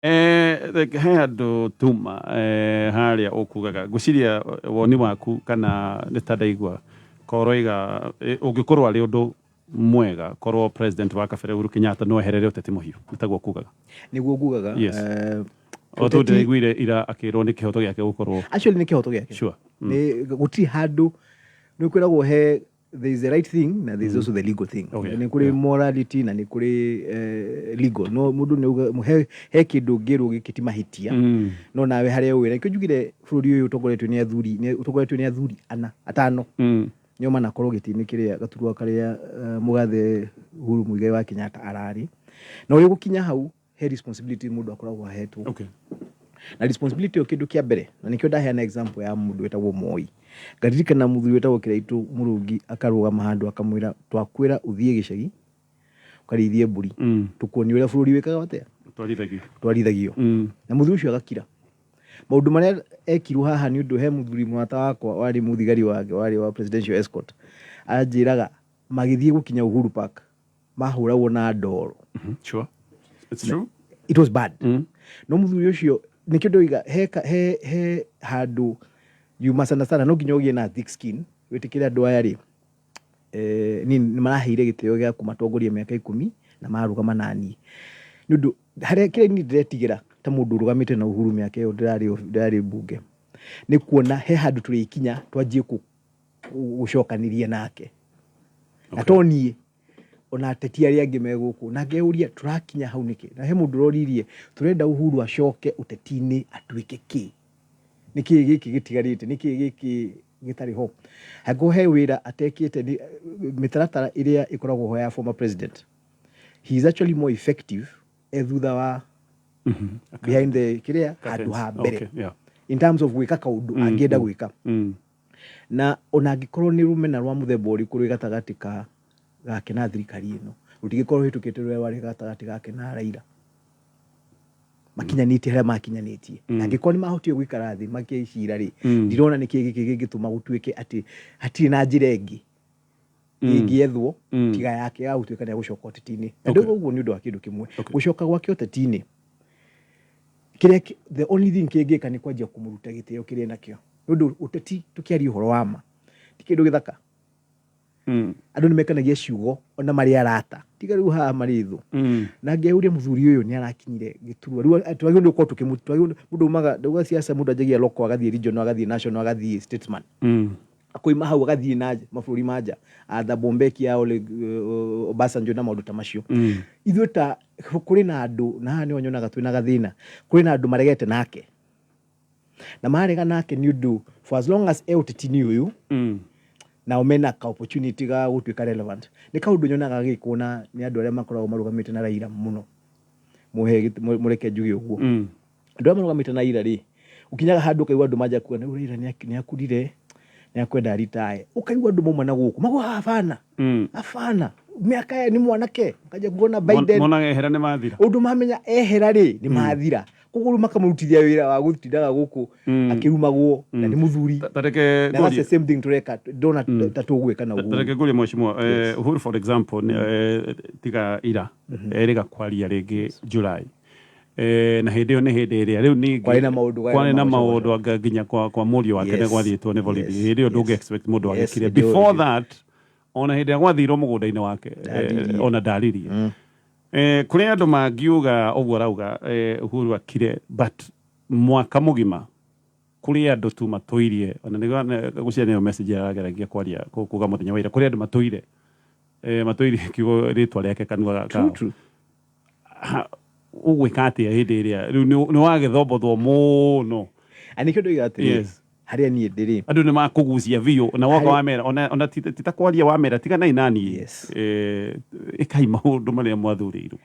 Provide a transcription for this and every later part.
He andå tuma harä a å kugaga ngå ciria woni waku kana nä ta ndaigua koroiga å ngä korwo arä å ndå mwega korwo president wa kabere Uhuru Kenyatta no eherere å teti må hiu nä taguo kugaga niguo ngugaga o tå ndä raiguire ira akä rwo nä kä hoto gä ake gå korwo actually nä kä hoto gä ake gå tirä handå nä kwä ragwo he there is the right thing na there is also the legal thing nä kå rä morality na nä kå rä legal no må ndå he kä ndå ngä rå gä kä ti mahätia no nawe harä a wä ra kä njugire bå rå ri å yå å tongoretio nä athuri atano nä oma nakorwo gä tä-inä kä rä a gaturwa karä a må gathe Uhuru Muigai wa Kenyatta ararä na å rä gå kinya hau he responsibility må ndå akoragwo ahetwo na responsibility o kä ndå kä a mbere na nä kä o ndaheana example ya må ndå wetagwo Moi ngaririkana må thuri wetagwo Kĩraitũ Mũrũngi akarũgama handũ akamwä ra twakwä ra å thiä gä cagi å karĩithie mbũri tå kuonie å rä a bå rå ri wä kaga atä twarithagio na må thuri å cio agakira maå ndå marä a ekirwo haha nä å ndå he må thuri mwata wakwa warä må thigari wake warä wa presidential escort anjä raga magä thiä gå kinya Uhuru Park mahå ragwo na ndoro it was bad no må thuri å cio nä kä ndå iga he handå you must understand no nginya å gä na thick skin wä tä kä re andå aya rä nä maraheire gä tä o gä a kåmatongoria mä aka 10 na marugama naniä nä å ndå harä a kä rä ndiretigä ra ta må ndå å rå gamä te na Uhuru mä aka ä yo ndärarä mbunge nä kuona he handå tå rä ikinya twanjie gå cokanä nake na to niä ona ateti arä angä me gå kå na ngeyå ria tå rakinya hau nä kä na he må ndå roririe tå renda Uhuru acoke å teti-inä atuä ke kä nä kä gä kä gä tigarä te nä kä gä kä gä tarä ho hangå he wä ra atekä te mä taratara ä rä a ä koragwo ho ya former president he is actually more effective thutha wa behind the kä rä a handå ha mbere in terms of gwä ka kaå ndå angä enda gwä ka na ona angä korwo nä rumena rwa må themba å rä kå rwä gatagatä gake na thirikari ä no rå tigä korwo hä tå kä te rå rä a warä gatagatä gake na Raila makinyanä tie harä a makinyanä tie na angä korwo nä mahotire gå ikara thä makeicira rä ndirona nä kä gä kä gä ngä tå ma gå tuä ke atä hatirä na njä ra ä ngä ä ngä ethwo tiga yake ya gå tuä ka nä agå coka å teti-inä na ndå guo nä å ndå wa kä ndå kä mwe gå coka gwake å teti-inä the only thing kä ngä ka nä kwanjia kå må ruta gä tä o kä rä nakä o nä å ndå å teti tå kä aria å horo wa ma ti kä ndå gä thaka andå nä mekanagia ciugo ona marä arata tiga rä u haha marä thå na ngeyå ria må thuri å yå nä arakinyire gä turwa rä u twagä rwo korwo må ndå umaga ndauga ciaca må ndå anjagia loko agathiä regional agathiä national agathiä statesman akoima hau agathiä na mabå rå ri manja atha Bombeki ya Obasanjo na maå ndå ta macio ithuä ta kå rä na andå na haha nä onyonaga twä na gathä na kå rä na andå maregete nake na marega nake nä å ndå for as long as å teti-inä å yå na mena ka opportunity ga gå tuä ka relevant nä kaå ndå nyonaga gä kå na nä andå arä a makoragwo marugamä te na Raila må no må reke njuge å guo andå arä a marugamä te na Raila rä å kinyaga handå å kaigua andå manja kuga nä Raila nä akurire nä akwenda ritae å kaigua andå mauma na gå kå magå hafana mä aka nä mwanake kanja kuona Biden å ndå mamenya ehera rä nä mathira koguo rä makamå rutithia wä ra wa gå tindaga gå kå akä rumagwo na nä må thuri na same thing tå reka ndona ta tå gwä ka na guo tareke ngå rie mheshimiwa Uhuru for example tiga ira erä gakwaria rä ngä July na hä ndä ä yo nä hä ndä ä rä a rä u ningä kwarä na maå ndå anga nginya kwa må riå wake nä gwathiä two nä borithi hä ndä ä yo ndå ngä expect må ndå agä kire before that ona hä ndä ä rä a gwathirwo må gå nda-inä wake ona ndaririe kå rä andå mangiuga å guo arauga Uhuru akire but mwaka må gima kå rä andå tu matå irie ona gå cia nä yo message arageragia kwaria kuga må thenya wa ira kå rä andå matå irie kiugo rä twa rä ake kanua å gwä ka atä a hä ndä ä rä a rä u nä wagä thombothwo må no anä kä ndå iga atä harä a niä ndä rä andå nä makå gucia biå na woka wamera ona tita kwaria wamera tiga nai naniä ä kai maå ndå marä a mwathurä irwo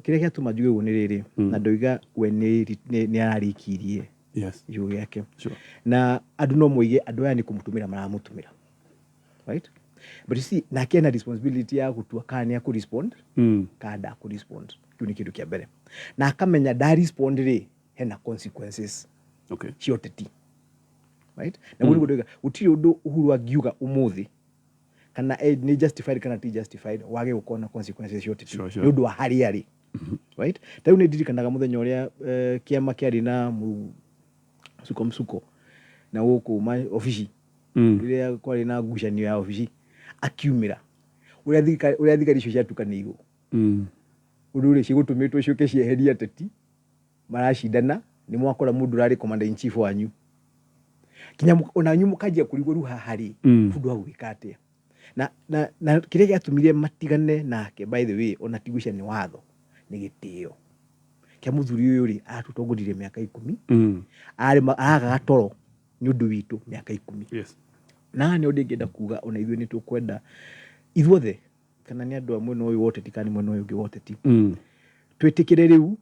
kä rä a gä atå manjuge guo nä rä rä na ndoiga we nä ararä kirie iå gä ake na andå no moige andå aya nä kå må tå mä ra maramå tå mä ra but you see nake ena responsibility ya gå tua kana nä akå respond kana ndakå respond kä u nä kä ndå kä a mbere na akamenya nda respond rä hena consequences cia å teti na gå nä gå tirä å ndå Uhuru angiuga å må thä kana nä justified kana ti justified wage gå korwo na consequences cia å teti nä å ndå wa harä arä right ta une ndirikanaga muthenya uria kiama kiari na msuko na guku ofici iria kwari na ngucanio ya ofici akiumira uria thigari icio ciatukanĩirwo undu ri cigutumitwo ciuke cieheria ateti maracindana ni mwakora mundu rari commander in chief wanyu kinya ona nyu mukanjia kurigwo ru hahari mundu agwika atia na kiria giatumire matigane nake by the way ona tigucia ni watho ni gitio kia muthuri uyu ri atutongorire miaka 10 araga gatoro ni undu witu miaka 10 yes na ni undu ngenda kuga ona ithuĩ ni tukwenda ithuothe kana ni andu amwe no uyu wote tikani mwe no uyu wote ti twitikire riu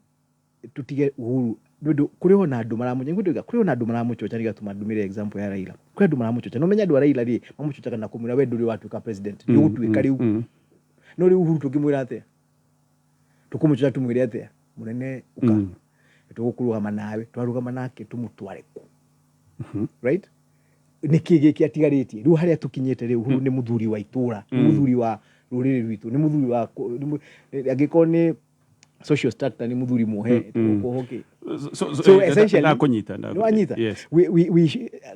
tutige uhuru ndu kuri ona andu maramunya ngudiga kuri ona andu maramuchocha rigatuma ndumire example ya Raila kuri andu maramuchocha no menya andu Raila ri mamuchochaga na kumwira we nduri watuika president ni gutuika riu no riu uhuru tungimwira atia tukumuchocha tumwire atia munene uka tugukurugama nawe twarugama nake tumutware ku right niki giki atigaritie riu haria tukinyete riu uhuru ni muthuri wa itura ni muthuri wa ruriri rwitu ni muthuri wa agiko ni social structure ni muthuri muhe tukuhoke so essentially na kunyita yes we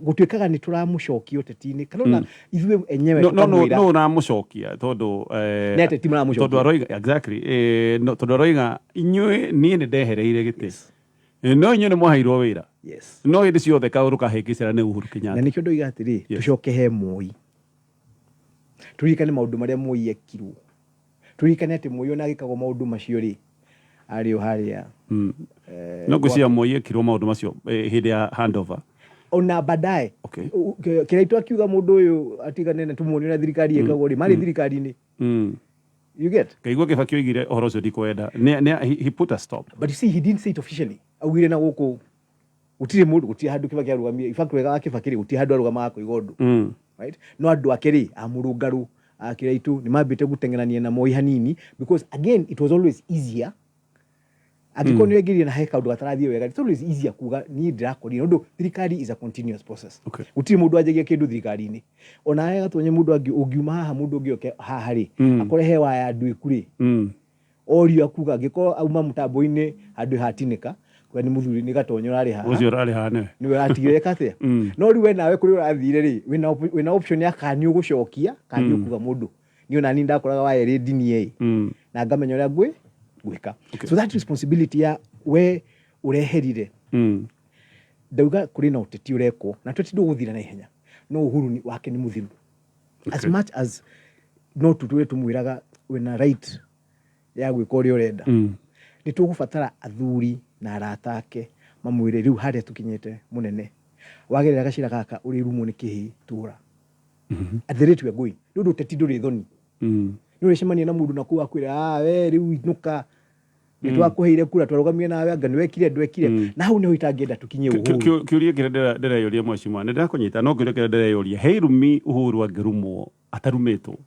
gutwikaga ni turamucokia tetini kana ithuĩ enyewe no na mucokia tondu ni ateti maramucokia tondu aroiga exactly tondu aroiga inyuĩ nie ni ndehereire giti no inyuĩ ni mwaheirwo wĩra yes no hindi ciothe kaũru kahĩngĩcĩra nĩ Uhuru Kenyatta na nikio ndoiga atiri tucoke he Moi turirikane maundu maria Moi ekirwo turirikane ati Moi ona agikagwo maundu macio ri ari haria no ngwĩciria Moi ekirwo maundu macio hindi ya handover ona baadaye okay kiraitwa akiuga mundu uyu atigane na tumuoni na thirikari ekagwo ri mari thirikari-ini you get kaigua Kibaki oigire uhoro ucio ndikwenda he put a stop but you see he didn't say it officially augire na guku utire mundu gutie handu Kibaki arugamia ifact wega Kibaki gutie handu arugama ko igondo right no andu akeri amurungaru akiraitu ni mambite gutengenania na Moi hanini because again it was always easier agiko ni wegirie na heka undu gatarathie wega it's always easier kuga ni ndirakorire undu thirikari is a continuous process utire mundu ajegie kindu thirikari-ini ona hega tonye mundu ungiuma haha mundu ungioke haha ri akore hewa ya andu ikuri orio akuga giko auma mutambo-ini handu hatinika kwa ni muthuri ni gatonyo rari haha ucio rari haha ni we atigire kate no riwe nawe kuri urathire ri wina option ya kani ugucokia kani ukuga mundu ni ona ni ndakoraga wa eri dini na ngamenya uria gwika so that responsibility ya we ureherire ndauga kuri na uteti ureko na tweti nduguthira na ihenya no Uhuru ni wake ni muthiru as much as no tutwe tumwiraga wina right ya gwika uria urenda ni tugubatara athuri na arata ake mamwire riu haria tukinyete munene wagerera gacira gaka uri rumo ni kihi tura at the rate we are going ndu uteti nduri thoni nuri cemania na mundu naku akwira we riu inuka nitwakuheire kura twarugamie nawe anga niwekire ndwekire na hau niho itangenda tukinye Uhuru kiuria kire ndireyuria mweshimwa ndirakunyita no kiuria kire ndireyuria heirumi Uhuru angirumwo atarumetwo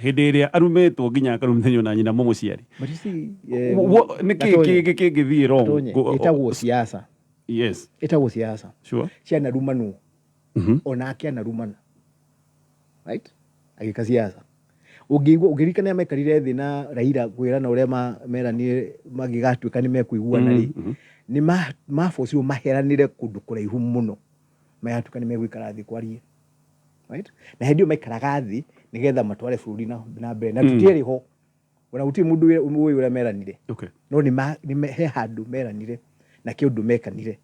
hindi iria arumetwo nginya akarumithio na nyina mumuciari but you see niki kingithie wrong itagwo siasa yes itagwo siasa sure ciana rumanu ona akiana rumana right agika siasa ugirikana ya mekarire thi na Raila gwira na uria meranire magigatuika ni mekuiguana ri ni mafocirwo maheranire kundu kuraihu muno mayatuka ni megwikara thi kwarie right na hendio maikaraga thi nigetha matware bururi na mbere na tutieri ho ona uti mundu uyu uria meranire okay no ni he handu meranire na kiundu mekanire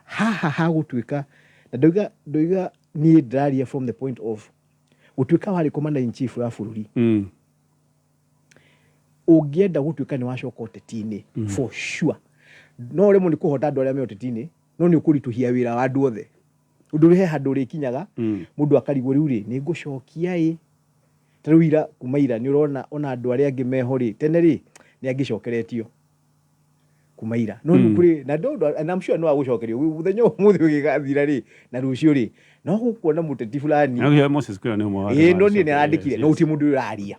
ha gutuika na ndoiga ni ndaria from the point of gutuika wari commander in chief wa bururi ugienda gutuika ni wacoka utetini for sure no remo ni kuhota andu aria me utetini no ni ukurituhia wira wa andu othe undu he handu rikinyaga mundu akarigwo riu ri ni ngucokia taruira kumaira ni urona ona andu aria angi meho ri tene ri ni angicokeretio kumaira no ni kuri na ndo and I'm sure no agucokerio muthenya muthi ugigathira ri na rucio ri no gukuona muteti fulani no Moses Kuria ni umwe wa no ni arandikire no uti mundu uraria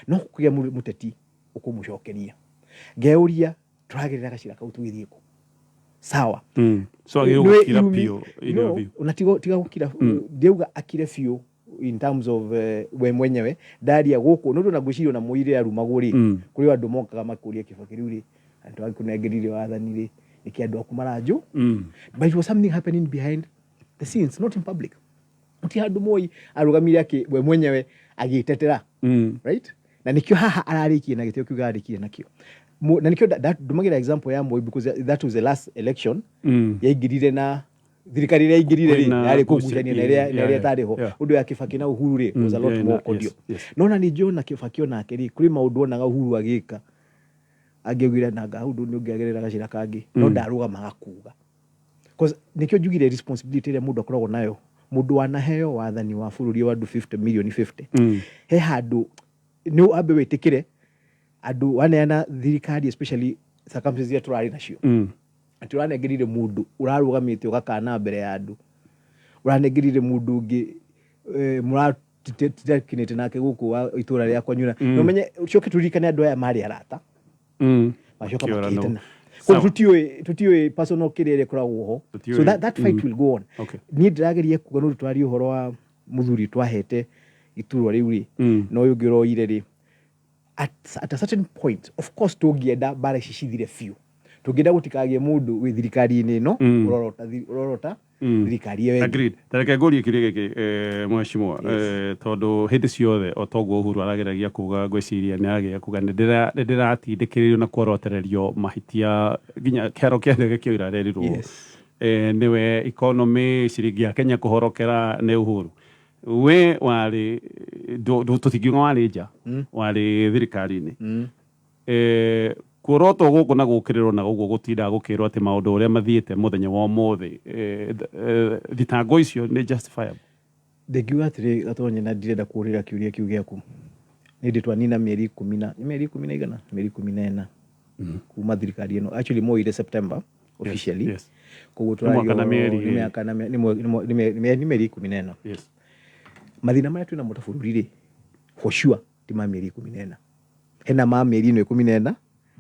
no kuya muteti ukumucokeria ngeuria turagirira gacira kau twithiko sawa so agirukira pio unatigo tiga gukira ndeuga akire fio in terms of we mwenyewe ndaria guku nundu na gwicirio na muire arumagwo ri kuri andu mokaga makuria Kibaki riu ri andu akunengerire wathani ri iki andu akumaraju but it was something happening behind the scenes, not in public. Uti andu moi arugamire aki we mwenyewe agitetera right na nikio haha ararikie na gitio kiuga arikie nakio na nikio dumagira example ya Moi because that was the last election yaingirire na thirikari ira ingirire ri yari kugucania na ria tariho undu ya Kibaki na Uhuru ri was a lot more cordial nona ni John na Kibaki ona akiri kuri maundu onaga Uhuru agika agewira na gaundu ni ungiagerera gacira kangi no ndarugama gakuga because nikio jugire responsibility ria mundu akoragwo nayo mundu wanaheo wathani wa bururi wa 50 million 50 he handu ni ambe witikire andu waneana thirikari especially circumstances ya turari nacio aturanegirire mundu urarugamite ugakana mbere ya andu uranegirire mundu ungi muratitekinite nake guku wa itura ria kwanyuna no menye ucoke turirikane andu aya mari arata macoka makitana kwa tutiwe personal kirere kuragwo ho so that fight will go on ni ndirageria kuga no twari uhoro wa muthuri twahete iturwa riu ri no yugiro ri at a certain point of course tugienda bara cicithire few tugienda gutikagie mundu wi thirikari ini no urorota thirikari yewe agreed tareke ngori kirege mwashimwa tondu hindi ciothe otogwo Uhuru arageragia kuga gwiciria ni agia kuga ndiratindikirio na kworotererio mahitia ginya kero kiende kio irarerirwo niwe economy ciringi ya Kenya kuhorokera ne Uhuru we wari tutingiuga wari nja wari thirikari-ini kuroto guku na gukirirwo na gugu gutinda gukirwo ati maundu uria mathiete muthenya wa umuthi thitango icio ni justifiable ndegiuga atiri gatonye na ndirenda kurira kiuria kiu giaku nindi twanina mieri 10 igana mieri 14 kuma thirikari ino actually moire September officially koguo twario ni miaka na ni mieri 14 mathina maria twina mutabururi ri for sure ti ma mieri 14 hena ma mieri 14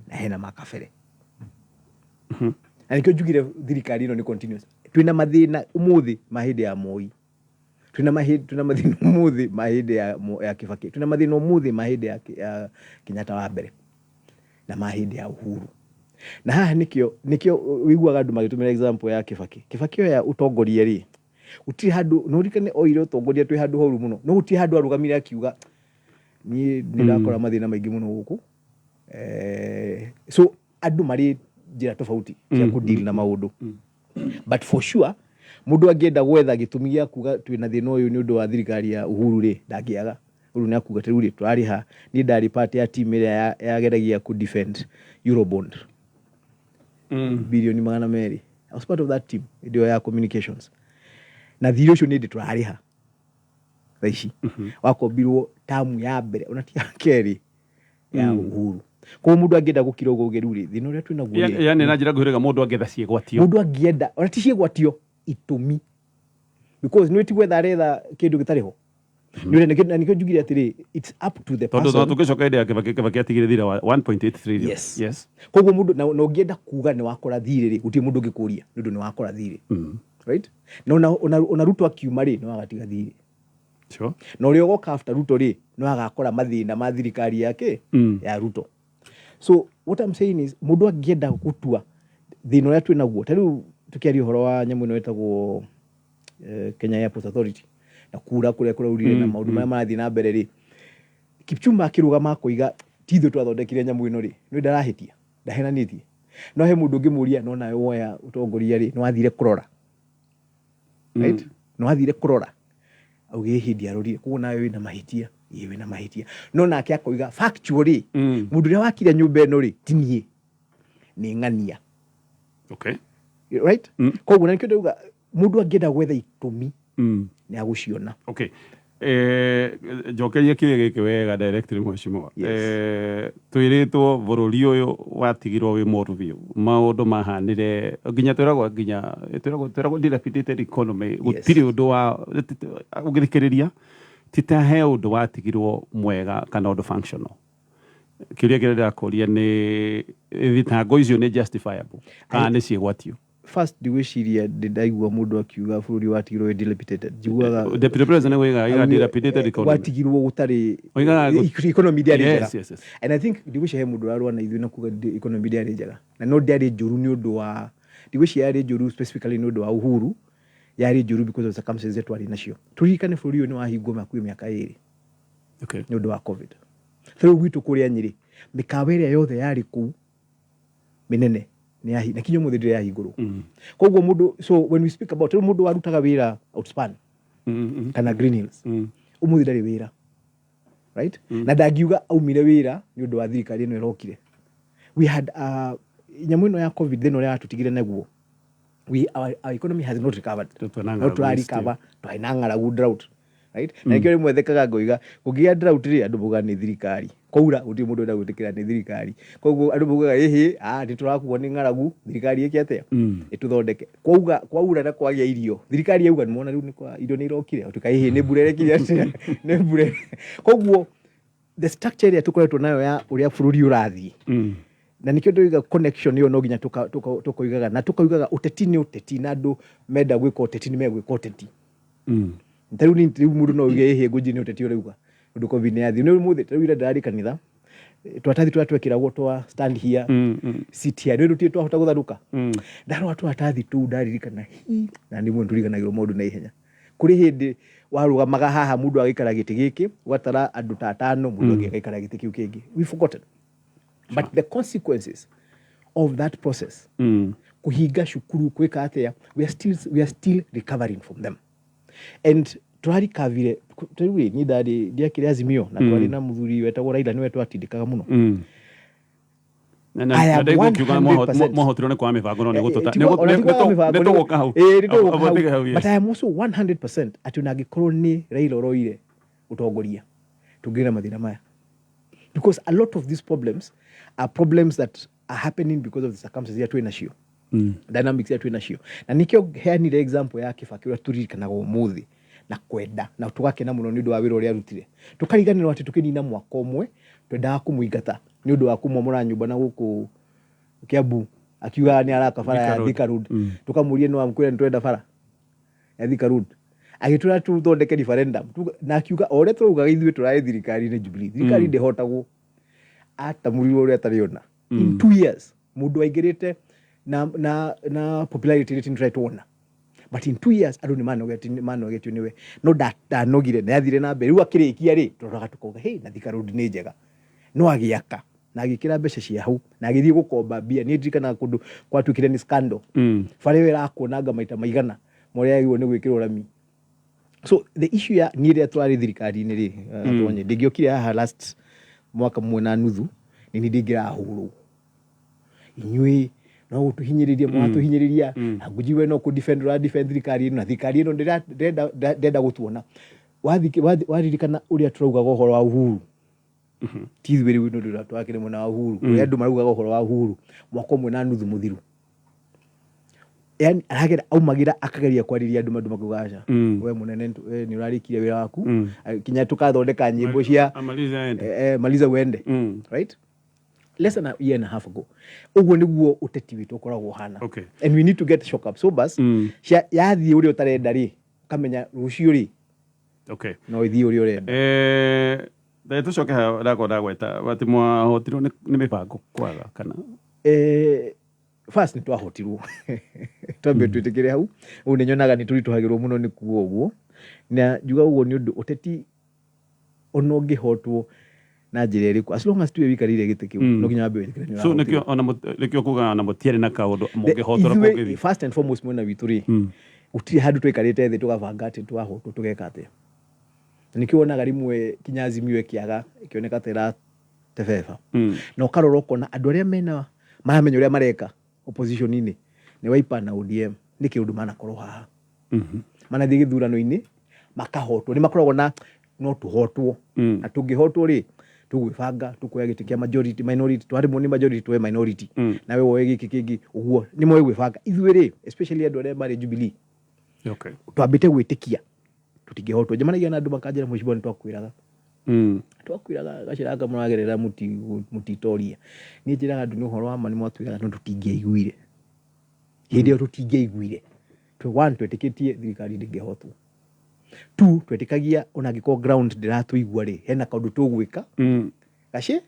na hena makabere ani njugire thirikari ino ni continuous twina mathina umuthi mahindi ya Moi twina mathina umuthi mahindi ya Kibaki twina mathina umuthi mahindi ya Kenyatta wa mbere na mahindi ya Uhuru na haha nikio wiguaga andu magitumira example ya Kibaki ya utongoria ri uti handu no rikane oire utongoria twi handu horu muno no uti handu arugamire akiuga ni ndakora mathina maingi muno guku so andu mari njira tofauti cia ku deal na maundu but for sure mundu angienda gwetha gitumi gia kuga twina thina uyu ni undu wa thirikari ya Uhuru ri ndagiaga uru ni akuga teriu ri twariha ni ndari party ya team ria yageragia ku defend Eurobond bilioni 200 I was part of that team ndio ya communications na thiro cio ni twariha thaici wakombirwo tamu ya mbere onatia keri ya Uhuru kwa mundu angienda gukira ugogeru ri thino ria twina guo yani na njira guhirega mundu angienda ciegwatio mundu angienda onati ciegwatio itumi because no itigwetha retha kindu gitariho ni nikio njugire atiri it's up to the person tondu tugicoka ide Kibaki atigire thira wa 1.8 trillion yes koguo mundu no ngienda kuga ni wakora thire ri uti mundu ngikuria nundu ni wakora thire right na Ruto akiuma ri no agatiga thire sure no rio goka after Ruto ri no agakora mathina ma thirikari yake ya Ruto so what I'm saying is mundu angienda gutua thino ya twina guo tariu tukiari horo wa nyamu ino etagwo Kenya Airports Authority na kura urire na maundu maya marathi na mbere ri Kipchumba akirugama kuiga titho twathondekire nyamu ino ri no ndarahitia ndahenanitie no he mundu ngimuria no nayo woya utongoria ri no athire kurora right no athire kurora auge hindi arori kuo nayo wina mahitia yewe na mahitia no nake akoiga factually mundu ria wakire nyumba ino ri tinie ni ngania okay right koguo na kidogo mundu angienda gwetha itumi ni aguciona okay jokeria kirege wega directly mwashimwa twiritwo bururi uyu watigirwo wi moru biu maundu mahanire nginya twiragwo dilapidated economy gutiri undu wa ugithikiriria titahe undu watigirwo mwega kana undu functional kiria kirenda kuria ni thitango icio ni justifiable kana ni ciegwatio first ndigwiciria ndaigua mundu akiuga bururi watigirwo dilapidated njiguaga deputy president oiga iga dilapidated economy watigirwo gutari economy ndiari njega and I think ndigwiciria mundu ararwa na ithuĩ na kuga economy ndiari njega na no ndiari njuru ni undu wa ndigwiciria yari njuru specifically ni undu wa Uhuru yari njuru because of circumstances twari nacio turirikane bururi uyu ni wahingwo miaka 2 ni undu wa covid through gwitu kuria Nyeri mikawa ĩrĩa yothe yari kuu minene na kinyo muthiri ya higuru koguo mundu so when we speak about mundu warutaga wira outspan kana Green Hills umuthi ndari wira right na ndagiuga aumire wira ni undu wa thirikari ino irokire we had nyamu ino ya covid then ore atutigire naguo our economy has not recovered no to recover to inang'aragu drought right na kio rimwe thekaga ngoiga kugia drought ri andu buga ni thirikari kwaura uti mundu nda gwitikira ni thirikari koguo andu bugaga ehe ndi turakuo ni ng'aragu thirikari ikiate ituthondeke kwaura na kwagia irio thirikari yauga ni mona riu ni kwa irio ni irokire utuka ehe ni burere kiria ni burere koguo the structure ya tukoretwo nayo ya uria bururi urathi na nikio ndoiga connection iyo no ginya tukoigaga na tukoigaga uteti ni uteti na andu menda gwika uteti ni megwika uteti ntaru ni mundu no uge ehe nguji ni uteti urauga undu covid ni yathi no muthi tawira ndari kanitha twatathi twatwekiragwo twa stand here sit here ndu tie twahota gutharuka ndaro watu atathi tu ndaririkana na ndi mundu riganagirwo mundu na ihenya kuri hindi warugamaga haha mundu agikara giti giki gwatara andu ta 5 mundu agikara giti kiu kingi we forgotten but the consequences of that process kuhiga shukuru kweka atia we are still recovering from them and twari kavire turi ni ndari ndiakire azimio na twari na muthuri wetagwo Raila niwe twatindikaga muno na ndego kiuga mwahotirwo ni kwa mibango no nigututa nigutugoka hau but I am also 100% ati unangikorwo ni Raila roire utongoria tungina mathina maya because a lot of these problems are problems that are happening because of the circumstances ya twinacio dynamics ya twinacio na nikio heanire example ya Kibaki ura turirikanaga umuthi na kwenda na tugakena muno ni undu wa wira uria arutire tukariganirwo ati tukinina mwaka umwe twendaga kumuingata ni undu wa kumomora nyumba na guku Kiambu akiuga ni araka bara ya Thika Road tukamurie no amkwira ni twenda bara ya Thika Road agitura tu thondeke referendum na akiuga ore turuga ithuĩ turae thirikari ni Jubilee thirikari ndihotagwo ata murio uria tariona in 2 years mundu aingirite na popularity rate ni right one but in 2 years adu ni manogeti niwe no nogire na yathire na mbere riu akirikia ri turaga tukoga hey na Thika Road ni njega no agiaka na agikira mbeca cia hau na agithie gukomba bia ni ndirikana kundu kwatwikire ni scandal fare wera kuonanga maita maigana moria yagirwo ni gwikirwo rami so the issue ya ni ria twari thirikari ni ri atonye ndigiokire haha last mwaka mwe na nuthu ni ndingira huru inyui no tuhinyiririe mwatu hinyiriria ngujiwe no ku defend thirikari na thirikari no ndenda gutuona wathikana uria turaugaga uhoro wa Uhuru tithwiri wino ndira twakire mona wa Uhuru uria andu marugaga uhoro wa Uhuru mwaka mwe na nuthu muthiru yani aragira aumagira akageria kwariria andu makugaca we munene ni urarikiria wira waku kinya tukathondeka nyimbo cia maliza wende right less than a year and a half ago uguo niguo uteti witu ukoragwo hana and we need to get shock up so bus yathi uri utarenda ri kamenya rucio ri no ithi uri urenda tucoke ndagweta bati mwahotirwo ni mibango kwaga kana first ni twahotirwo twambe twitikire hau u ninyonaga ni turituhagirwo muno ni kuo uguo na juga uguo ni undu uteti onongi hotwo na njire iriku as long as tuwe wikarire gite kiu no ginya ambe wikire so nikio kuga na mutiere na kaundu mungihotora kugithi first and foremost mwena wituri utiri handu twikarite thi tugabanga ati twahotwo tugeka ati nikio onaga rimwe kinyazi miwe kiaga ikioneka tera tefefa no karoroko na andu aria mena maramenya uria mareka opposition ini ni Wiper na ODM ni kiundu mana korwo haha mana thigi thurano-ini makahotwo ni makoragwo na no tuhotwo na tungihotwo ri tugwibanga tukoya giti kia majority minority twari moni majority twe minority nawe woe giki kingi uguo ni moe gwibanga ithuiri especially andu aria mari Jubilee twambite gwitikia tutingihotwo jamanagia na andu makanjira mucibo ni twakwiraga twakwiraga gaciraga muragerera mutitoria ni njiraga andu ni uhoro wa mani mwatwiraga no tutingieiguire Hindi yo tutingeiguire. One twetikitie thirikari ndingihotwo. Two twetikagia ona giko ground ndiratuigua ri hena kaundu tugwika. Gace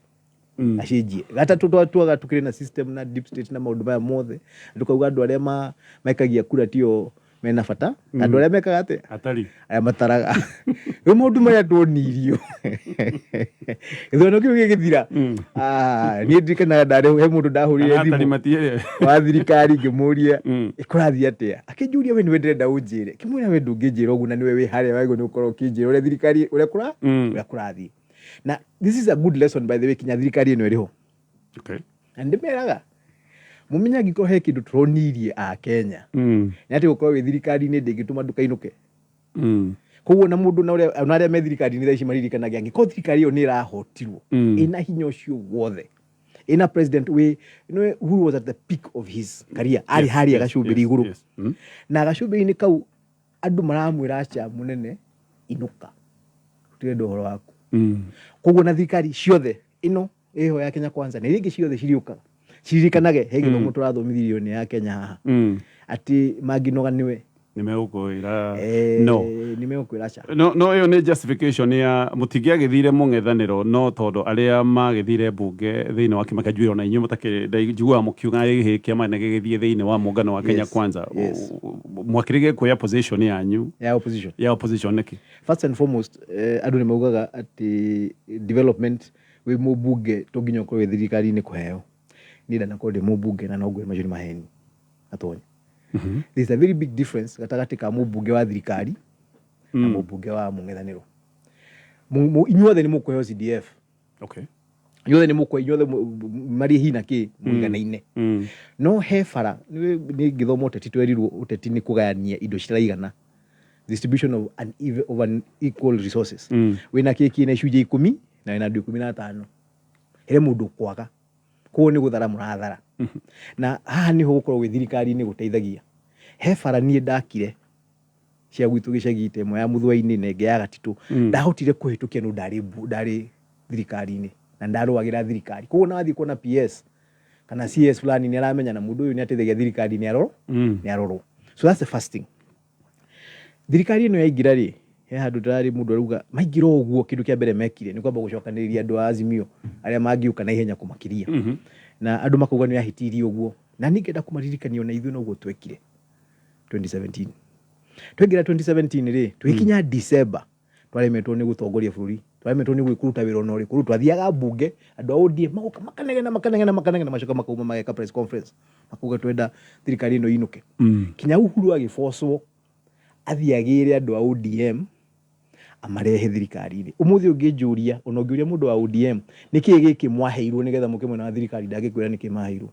acenjie. Gatatu twaga tukire na system na deep state na maundu maya mothe. Tukauga andu aria maikagia kura tio mena bata. Andu aria mekaga ate atari aya mataraga. Yo maundu maya twonirio. Ithono kiu gigithira. Ni ndikana ndare he mundu ndahurire thimu. Atari matiere. Wa thirikari ngimuria ikurathi atia. Akijuria we ni wendenda unjire. Kimwira we ndungijira ugu na niwe we haria waigo ni ukoro kinjira ure thirikari ure kurathi. Now, this is a good lesson, by the way, kinya thirikari ino iriho. Okay. And meraga mumenya giko he kindu turonirie a Kenya. Ni ati gukorwo we thirikari ni ndingituma nduka inuke. Koguo na mundu na uria me thirikari ni thaici maririkanagia ngiko thirikari iyo ni irahotirwo. Ina hinya ucio wothe. Ina president we who was at the peak of his career. Ari hari agacubiri iguru. Na agacubiri ni kau andu maramwira acha munene inuka. Tire ndohoro waku. Koguo na thirikari ciothe ino iho ya Kenya kwanza ni ringi ciothe ciriukaga ciririkanage he githomo turathomithirio ni ya Kenya haha ati maginoga niwe nimeukwira nimeukwira cha no yo ni justification ya mutingi agithire mung'ethaniro no tondu aria magithire bunge thiini wa kimaka juiro na inyu mutakire ndajigua mukiuga hi kiama na gigithie thiini wa muungano wa Kenya kwanza mwakirige kuya position yanyu ya opposition niki first and foremost andu ni maugaga ati development we mubunge tonginya ko thirikari ni kuheo nida na ko de mubunge na no gwe majuri maheni atonya. There's a very big difference gatagati ka mubunge wa thirikari na mubunge wa mung'ethaniro. Inyuothe ni mukuheo CDF. Okay. Inyuothe ni inyuothe mari hina ki muiganaine. No he bara ni githomo uteti twerirwo uteti ni kugayania indo ciraigana. Distribution of unequal resources. Wina kiki na icunjĩ 10 na wina 15. Hele mundu kwaga. Ko ni guthara murathara. Na haha ni ho gukorwo we thirikari ni guteithagia. He bara nie ndakire cia gwitu gicagite mo ya muthwa-ini nenge ya Gatitu ndahotire kuhitukia no ndari thirikari-ini na ndaruagira thirikari. Koguo nathi kuona PS kana CS fulani ni aramenya na mundu uyu ni ateithagia thirikari ni aroro. So that's the first thing. Thirikari ino yaingira ri he handu ndari mundu aruga maingiro uguo kindu kia mbere mekire ni kwamba gucokaniriria andu a Azimio aria mangiuka na ihenya kumakiria na andu makauga ni ahitirie uguo na ningenda kumaririkania na ithu no guo twekire 2017 twingira 2017 ri twikinya December twaremetwo ni gutongoria bururi twaremetwo ni gwikuruta wira no ri kuru twathiaga bunge andu a ODM makanegena macoka makauma mageka press conference makuga twenda thirikari ino inuke kinya Uhuru agifocwo athiagire andu a ODM amarehe thirikari-ini. Umuthi ungijuria ona ungiuria mundu wa ODM niki giki mwaheirwo nigetha muke mwena wa thirikari ndagikwira niki maheirwo.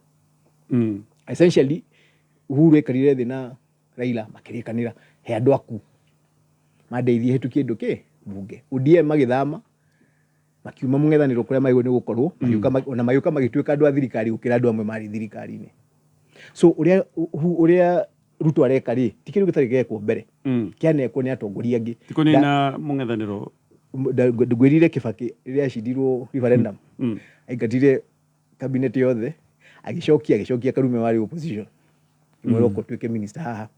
Essentially Uhuru ekarire thi na Raila makirikanira he andu aku mandeithie hetukie nduke bunge ODM magithama makiuma mung'ethaniro kuria maigo ni gukorwo mayuka magituika andu a thirikari gukira andu amwe mari thirikari-ini. So uria Ruto areka ri tikiru gitari gekwo mbere kianekwo ni atongoria angi tikoni na mung'ethaniro ndugwirire Kibaki ria cindirwo referendum aingatire cabinet yothe agicokia Karume wari opposition imoroko twike minister haha.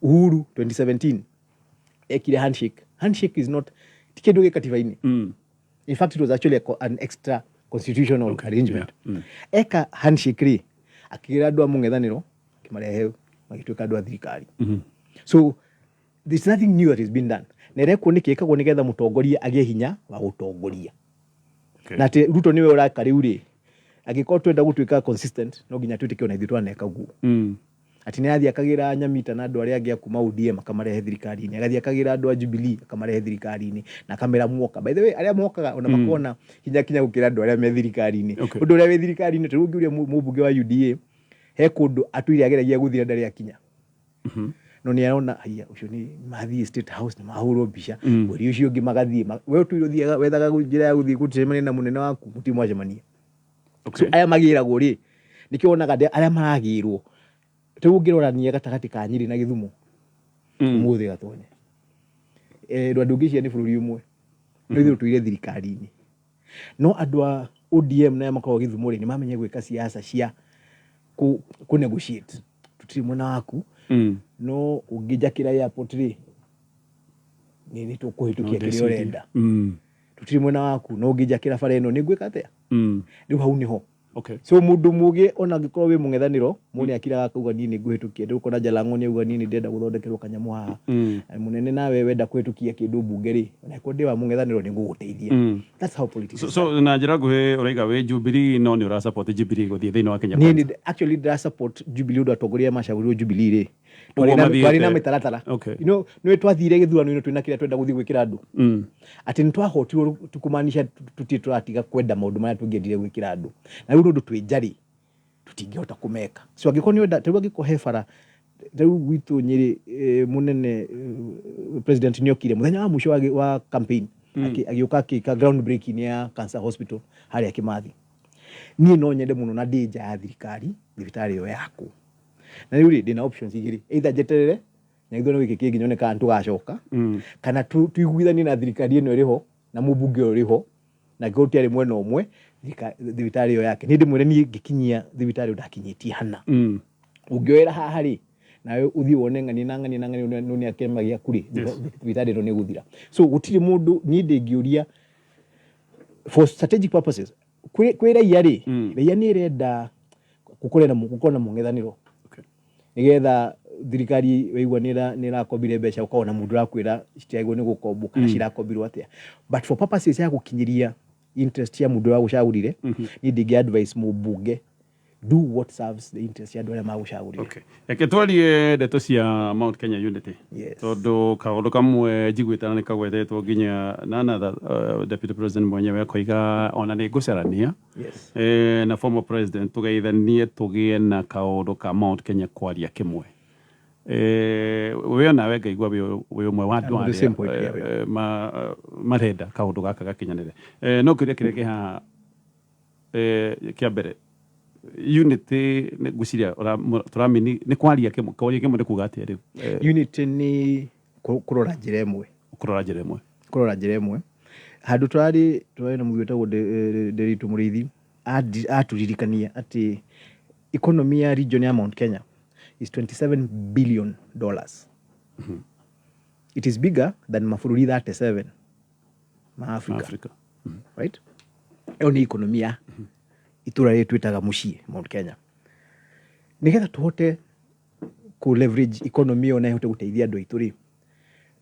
Uhuru 2017 ekire handshake is not tikindu gikatiba-ini. In fact it was actually an extra constitutional arrangement. Eka handshake ri akigira andu a mung'ethaniro kimarehe magituika andu a thirikari. So there's nothing new that has been done. Nereko nikikagwo nigetha mutongoria agie hinya wa gutongoria. Na te Ruto niwe uraka riu ri agikorwo twenda gutuika consistent no ginya twitike ona ithu twaneka guo. Ati ni athia akagira Nyamita na andu aria angi akuma ODM akamarehe thirikari-ini agathia akagira andu a Jubilee akamarehe thirikari-ini na kamera muoka. By the way aria mokaga ona makona hinya kinya gukira andu aria me thirikari-ini. Undu uria we thirikari-ini turungiuria mubunge wa UDA he kundu atuire ageragia guthira ndari akinya. No ni arona haya ucio ni mathi State House ni mahuro bisha uri ucio ngi magathie we utuire thiaga wethaga njira ya guthie gutemania na munene waku mutimu wacemania. So aya magiragwo ri nikionaga aria maragirwo tugirorania gatagati ka Nyeri na Githumo umuthi gatonye ndu ngicia ni bururi umwe no ithu tuire thirikari-ini no andu a ODM na makorwo Githumo ri ni mamenye gwika siasa cia ku negotiate tutiri mwena waku no ungijakira airport ri ni tukuhitukia kiri urenda tutiri mwena waku no ungijakira bara ino nigwika atia riu hau niho. Okay. So mundu muge ona gikorwo wi mung'ethaniro muni akira akauga nini ngwihitukia ndu kona Jalango ni auga nini ndenda guthondekerwo kanyamu haha munene nawe wenda kwihitukia kindu bunge ri ona ko ndi wa mung'ethaniro ni nguguteithia. That's how politics. So na njira guhe uraiga we Jubilee no ni ura support Jubilee guthie thini wa Kenya. Ni actually da support Jubilee ndu atongoria macagurirwo Jubilee ri twari na mitaratara. Okay. You know nwe twathire githurano ino twina kiria twenda guthii gwikira andu ati ntwahotirwo tukumanisha tutituratiga kwenda maundu maria tungiendire gwikira andu na riu ndu twijari tutingihota kumeka. So agiko ni wenda teru agiko hefara riu gwitu Nyeri munene president niokire muthenya wa musho wa campaign agioka ka ground breaking ya cancer hospital hari Kimathi. Ni no nyende muno na ndija ya thirikari thibitari yo yaku na riu ndina options igiri either jeterere na ithono wiki kingi nyone ka ntu gacoka kana tuiguithani na thirikari ino iriho na mubunge uriho na goti ari mwena umwe thibitari yo yake ni ndimwire ni ngikinyia thibitari udakinyitie hana ungioera haha ri nawe uthi wone ngani nuni akemagia kuri thibitari ino ni guthira. So gutiri mundu ni ndingiuria for strategic purposes kwira yari ya ni renda gukona mung'ethaniro nigetha thirikari weigua nira kobire mbeca ukona mundu rakwira citiaigwo ni gukombo kana cirakobirwo atia but for purposes ya gukinyiria interest ya mundu wa gucagurire ni ndingi advice mubunge do what serves the interest ya ndore magucagurire. Okay. Eke twarie ndeto cia Mount Kenya Unity. Yes. Tondu kaundu kamwe njiguitana ni kagwetetwo nginya nana deputy president mwenyewe akoiga ona ni gucerania. Yes. Na former president tugeithanie tugie na kaundu ka Mount Kenya kwaria kimwe. We na wega igwa we umwe wa andu marenda kaundu gaka gakinyanire. No kiria kireke ha kia mbere Unity ne guciria turamini ni kwaria kwaria kimwe kuga atia riu Unity ni kurora njira imwe handu twari na mugwetagwo Nderitu Muriithi aturirikania ati economy ya region ya Mount Kenya is $27 billion. It is bigger than mafururi 37 Africa. Right? Eo ni economy ya itura yetu itaga mushie Mount Kenya. Nigetha tuhote ku leverage economy ona ihote guteithia andu aituri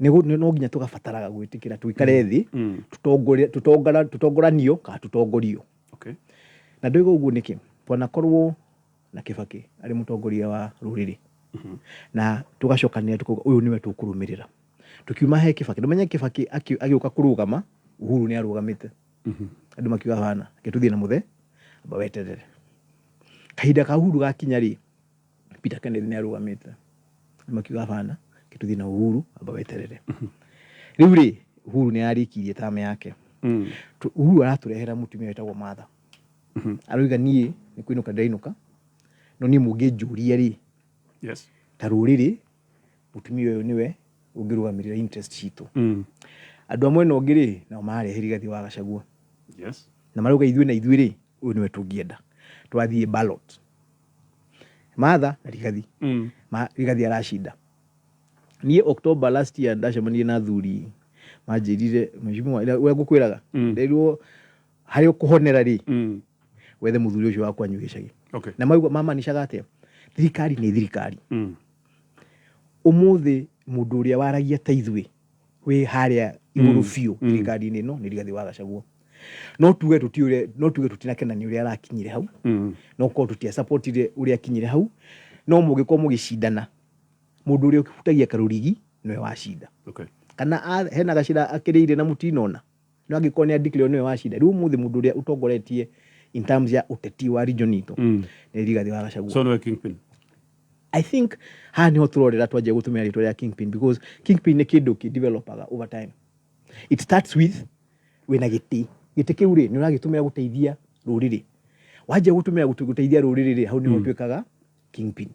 no nginya tugabataraga gwitikira tuikare thi tutongoranio ka tutongorio. Okay. Na ndoiga uguo niki pona korwo na Kibaki ari mutongoria wa ruriri na tugacokania tukuga uyu niwe tukurumirira tukiuma he Kibaki ndomenya Kibaki agioka kurugama Uhuru ni arugamite andu makiuga hana gituthie na muthe aba weterere kahinda ka Uhuru gakinya ri Peter Kennedy ni arugamite makiuga hana gituthie na Uhuru aba weterere riu ri Uhuru ni arikirie tame yake Uhuru araturehera mutumia wetagwo Martha aruga nie ni kuinuka ndainuka no ni mugejuria ri yes taruriri mutumia uyu niwe ungirugamirira interest citu andu amwe no ngiri na mareheri gathi wa Gachagua yes na maruga ithuĩ na ithuĩ ri uyu niwe tungienda twathie ballot Martha na Rigathi Rigathi arashinda nie October last year ndacemania na thuri manjirire mheshimiwa we ngukwiraga ndirwo hari ukuhonera ri wethe muthuri ucio wakwa nyugicagi. Okay. Na maigwa mama nishaga atia thirikari ni thirikari umuthi mundu uria waragia ta ithuĩ we haria iguru biũ thirikari ni no ni Rigathi wa Gachagua no tuge tutinakenani uria arakinyire hau no ko tutia supportire uria akinyire hau no mugiko mugicindana mundu uria ukihutagia karurigi niwe washinda. Okay. Kana hena gacira akirire na mutinona no angikoni adiclare niwe washinda riu muthi mundu uria utongoretie in terms ya uteti wa region ito ni Rigathi wa Gachagua. So no kingpin. I think hani hoturorera twaje gutumira rito ya kingpin because kingpin ni kindu ki developaga over time. It starts with wina giti kiu ri ni uragitumira guteithia ruriri waje gutumira guteithia ruriri ri hau ni hotwekaga kingpin.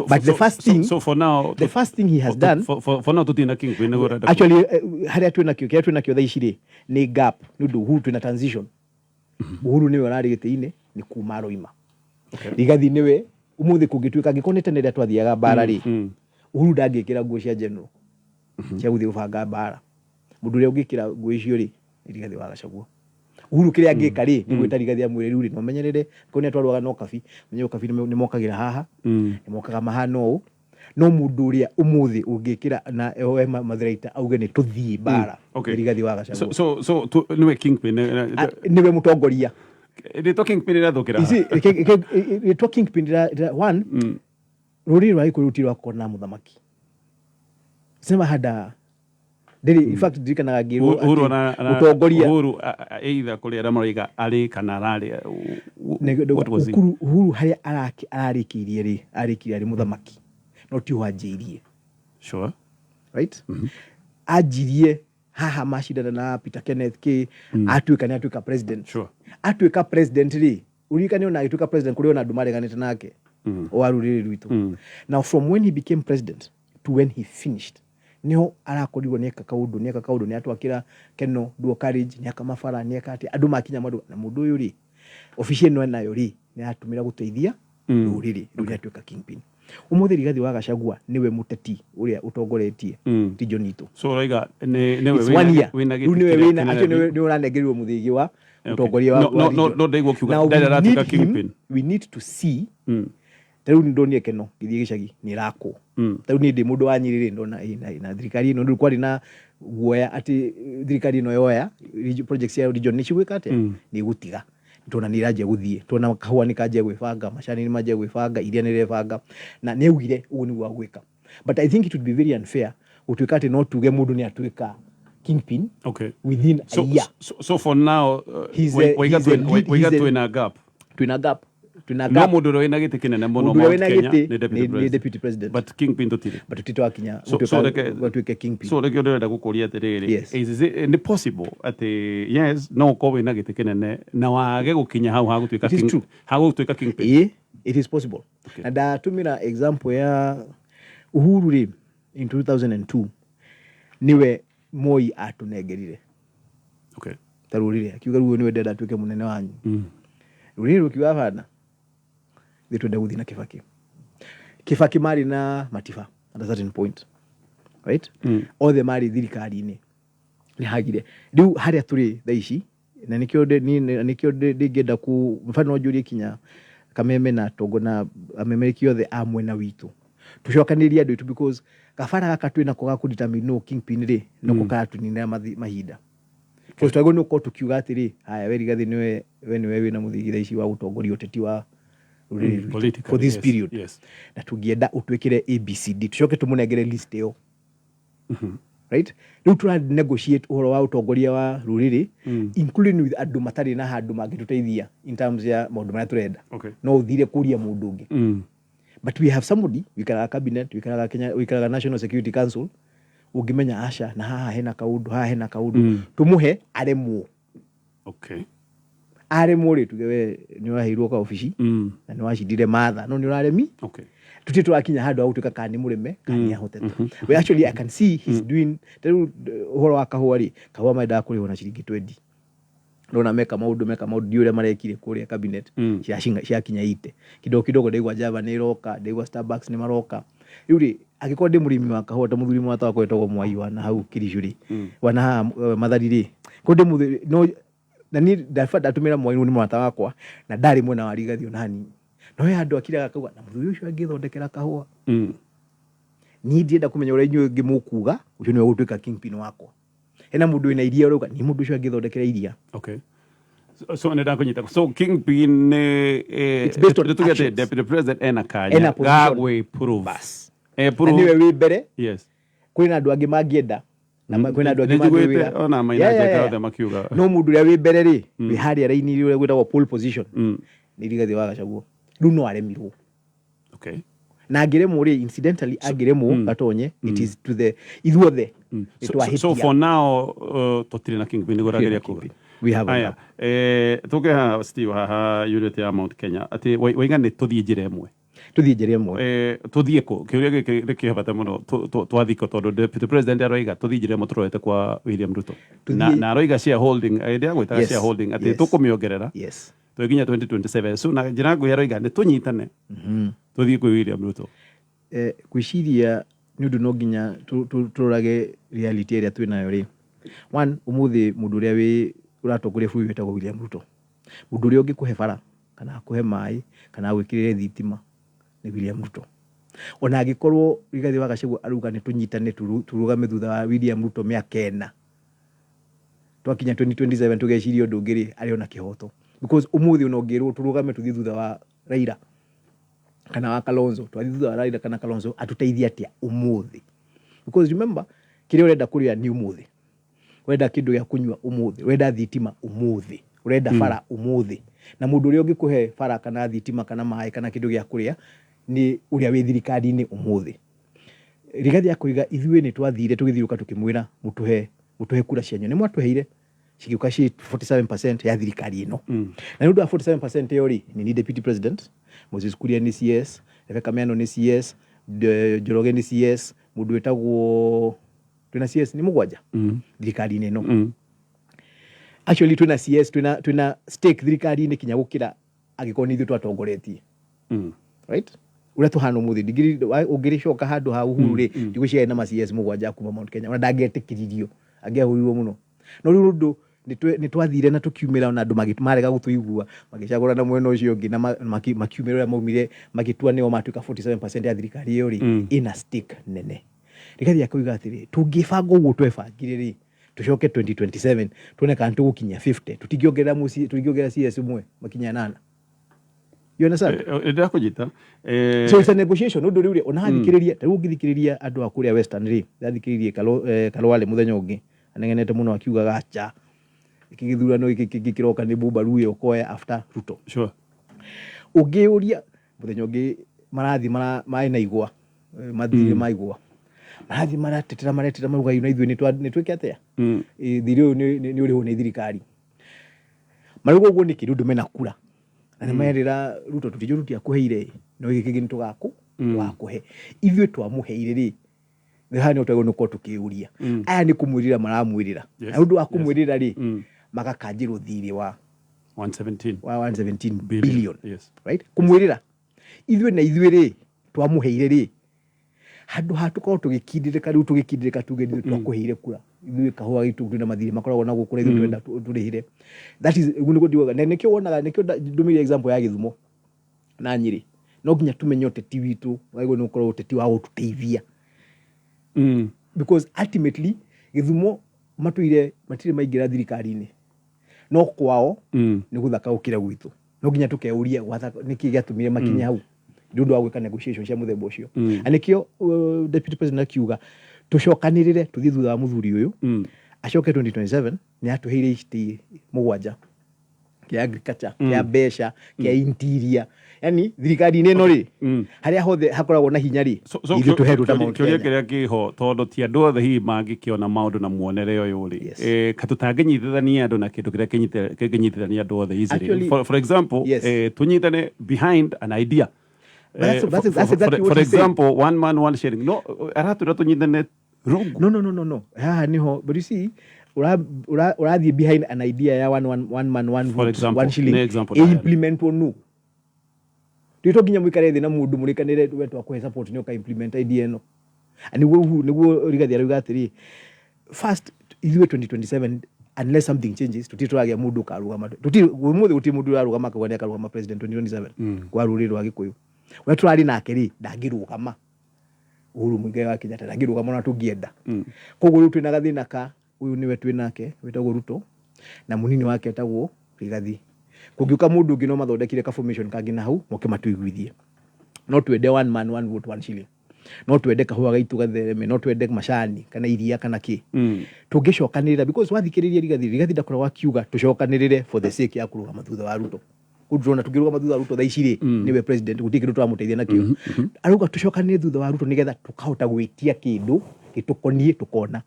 But the first thing he has done for now tutina kingpin actually haria twina kio tha ici ri ni gap nundu Uhuru twina transition Uhuru niwe arari giti-ini ni kuma roima. Okay. Rigathi niwe umuthi kungituika ngikonete nere twathiaga bara ri Uhuru ndangikira nguo cia general cia guthii gubanga bara mundu ria ungikira nguo icio ri Rigathi wa Gachagua Uhuru kiria angika ri ni gwita Rigathi amwire riu ri no menyerere ko ni atwarwaga no kabi menyo kabi ni mokagira haha ni mokaga mahano u no mundu ria umuthi ungikira na ewe mathiraita auge ni tuthii bara Rigathi wa Gachagua so niwe kingpin niwe mutongoria ni talking pin ira thukira ni talking pin one ruri rwa ikurutirwa kona muthamaki sema hada Deli in fact dirikanaga ngiru utongoria Uhuru either kuri ara maroiga ari kana arari Uhuru haria ararikirie ri arikirie muthamaki no ti wanjirie sure right ajirie haha mashidana na Peter Kenneth K atuika president sure atuika president ri urika ni ona atuika president kuri ona ndumareganite nake oarurire rwitu now from when he became president to when he finished niho arakorirwo nieka kaundu ni atwakira Keno duo courage ni akamafara ni akati andu makinya madu na mundu uyu ri official no nayo ri ni atumira guteithia ruriri ruri atuika kingpin umuthi Rigathi wa Gachagua niwe muteti uria utongoretie ti Jonito so raiga niwe wina acho ni uranengerirwo muthigi wa utongoria wa no ndaigwo kiuga ndaratuika kingpin we need to see Tau ndonie Keno githii gicagi ni rako tau ni ndi mundu wa Nyeri ndona na thirikari no ndu kwari na guoya ati thirikari no yoya projects ya region ni cigwikate ni gutiga tuna ni raje guthie tuna kahua ni kaje gwibanga macani ni maje gwibanga iria ni rebanga na ni ugire ugu ni gwa gwika but I think it would be very unfair utwikate no tuge mundu ni atwika kingpin within a year so for now we got to in a gap no mundu ro ina gite kinene muno Mount Kenya ni deputy president but kingpin tutire but tutito akinya utwike kingpin so reke ndenda gukuria atiriri is it possible ati yes no ko ina gite kinene na wage gukinya hau hagutwika kingpin it is possible and tumira example ya Uhuru ri in 2002 niwe Moi atunegerire tarurire akiuga ruo niwe ndenda atwike munene wanyu rurire ukiwa bana twende guthina Kibaki mari na Matiba at a certain point right othe mari thirikari-ini ni hagire riu haria turi thaici na nikio ndingenda ku mfano njuri kinya Kameme na Togo na amemeriki othe amwe na witu tucokaniria andu itu because gabara gaka twina ko gakudetermine no kingpin ri no kukatunina mahinda so twago no ko tukiuga atiri haya we Rigathi niwe wina muthigi thaici wa utongoria uteti wa for this period na tugienda utwikire ABCD tucoke tumunengere list yo right riu tura negotiate uhoro wa utongoria wa ruriri including with andu matari na handu mangituteithia in terms ya maundu maria turenda no uthire kuria mundu ungi but we have somebody wikaraga cabinet wikaraga National Security Council ungimenya asha na haha hena kaundu tumuhe aremwo aremwo tugewe ni wahirwo ka ofisi na ni washidire matha no ni uraremi tutito akinya handu agutuka kani mureme kani ahotete we actually I can see he's doing uhoro wa kahwari kahwa maida kuri ona ciringi 20 ndona meka maudu diure marekire kuri cabinet cia kinya ite kidogo ndigwa Java ni roka ndigwa Starbucks ni maroka yuri agiko ndi murimi wa kahwa ta muthuri mwata wa kwetagwo Mwai wana hau Kiricuri wana mathariri ko ndi muthuri no na ni ndafata atumira Mwai ni mwata wakwa na ndari mwena wa Rigathi onani no ya andu akiraga kauga na muthuri ucio angithondekera kahwa ni ndienda kumenya ura inyu ngimukuga ucio ni gutwika kingpin wakwa hena mundu ina iria uruga ni mundu ucio angithondekera iria so nenda kunyita so kingpin it's based on the deputy president ena kanya gagwe prove bas niwe wibere yes kwina andu angi mangienda na kwina andu angi mangiwira ona maina jeka othe makiuga no mundu ria wibere ri wi haria raini ri gwitagwo pole position ni Rigathi wa Gachagua riu no aremirwo na angiremwo ri incidentally angiremwo gatonye it is to the ithuothe so for now totire na kingpin gorageria kuga we have aya tuke ha Steve ha unit ya Mount Kenya ati waiga ni tuthie njira imwe tuthie ko kiuria giki habata muno twathiko tondu deputy president aroiga tuthie njira imwe turorete kwa William Ruto na aroiga shareholding idea gwitaga shareholding ati tukumiongerera tweginya 2027 so na njira ngo yaroiga ne tunyitane tuthii kwi William Ruto kwiciria ni undu no nginya turage reality area twinayo ri one umuthi mundu uria wi uratongoria bũrũri wetagwo William Ruto mundu uria ungikuhe bara kana akuhe mai kana gwikirire thitima ni William Ruto ona agikorwo Rigathi wa Gachagua aruga ni tunyitane turugame thutha wa William Ruto miaka 4 twakinya 2027 tugeciria undu ngiri ari ona kihoto because umuthi una ngirwo turugame tuthi thutha wa Raila kana wa Kalonzo twathi thutha wa Raila kana Kalonzo atuteithia atia umuthi because remember kile urenda kuria ni umuthi urenda kindu gya kunywa umuthi urenda thitima umuthi urenda bara umuthi na mundu uria ungikuhe bara kana thitima kana mai kana kindu gya kuria ni uria wi thirikari-ini umuthi Rigathi akuiga ithuĩ ni twathire tugithiuka tukimwira mutuhe kura cianyu ni mwatuheire cigiuka ci 47% ya thirikari ino na nĩ ũndũ wa 47% yo ri ni deputy president Moses Kuria ni CS Rebecca Miano ni CS Njoroge ni CS mundu wetagwo twina CS ni mugwanja thirikari-ini ino actually twina CS twina stake thirikari-ini kinya gukira agikoni ithu twatongoretie right uria tuhana umuthi digiri ungiricoka handu ha Uhuru ri ndigwiciria na CS mugwanja kuma Mount Kenya ona ndangetikirio angiahurirwo muno no riu ndu ni twathire na tukiumira na andu marega gutuigua magicagura na mwena ucio ungi na makiumira ya maumire magitua nio matuika 47% ya thirikari iyo ri ina stake nene Rigathi akuiga atiri tungibanga uguo twebangire ri tucoke 2027 tuone kana tugukinya 50 tutingiongerera CS umwe makinya 8 you understand ndio kujita so it's a negotiation undu riu ona hathikiriria riu ngithikiriria andu akuria Western ri hathikiririe Kalwale muthenya ungi anengenete muno akiuga gacha ikigithurano kiroka ni buba ruyo koya after Ruto sure ugiuria muthenya ungi marathi mai na igwa mathire maigwa marathi maratetera maruga yu na ithuĩ ni twike atia thirio ni uri ho ni thirikari maruga uguo ni kirundu mena kura na merira Ruto tutijurutia kuheire no giki gintu gaku wakuhe ithuĩ twamuheire ri thani utego nuko tukiuria aya ni kumwirira maramwirira na undu wa kumwirira ri magakanjirwo thiri wa 117 billion right kumwirira ithuĩ ri twamuheire ri handu hatukorwo tugikindirika riu tugikindirika tuge twakuheire kura ithuĩ kahua gitu na mathiri makoragwo na gukura ithuĩ twenda turihire that is ngunugo ndiwaga na nikio wonaga nikio ndumire example ya Githumo na Nyeri no nginya tumenye uteti witu waigo ni ukorwo uteti wa gututeithia because ultimately Githumo matire maingira thirikari-ini no kwao ni guthaka ukira gwitu no nginya tukeuria niki giatumire makinya hau ndu wa gwika negotiation cia muthemba ucio anikio deputy president akiuga tucokanirire tuthi thutha wa muthuri uyu acoke 2027 ni atuheire ishti mugwanja kia agriculture kia besha kia interior yani thirikari-ini ino ri haria hothe hakoragwo na hinya ri ithu tuheru ta Mount Kenya kiria kiho tondu ti andu othe hi mangikiona maundu na muonere uyu ri katutangĩnyitithania andu na kindu kiria kinyitithania andu othe easily for example tunyitane behind an idea that's exactly for example one man one sharing no aratu tunyitane rungu no niho but you see urathi behind an idea ya one man one vote one shilling implement onu tito ginya mwikare thina mundu murikanire wetwa kuhe support ni uka implement idea eno ani niguo Rigathi arauga atiri first ithuĩ 2027 unless something changes tutituragia mundu karugama umuthi guti mundu arugama kagwa ni akarugama president 2027 kwa ruri rwa Gikuyu we turari nake ri ndangirugama Uhuru Muigai wa Kenyatta ndangirugama na tungienda koguo riu twina gathina ka uyu niwe twinake wetagwo Ruto na munini wake etagwo Rigathi kungiuka mundu ungi no mathondekire ka formation kangi na hau moke matuiguithie no twende one man one vote one shilling no twende kahua gaitu gathereme no twende macani kana iria kana ki tungicokanirira because wathikiriria Rigathi ndakoragwo akiuga tucokanirire for the sake ya kurugama thutha wa Ruto kudrona tukirugama thutha wa Ruto thaiciri niwe president gutikiru twamuteithia nakio aruga tucokanire thutha wa Ruto nigetha tukahota gwitia kindu gitukonie tukona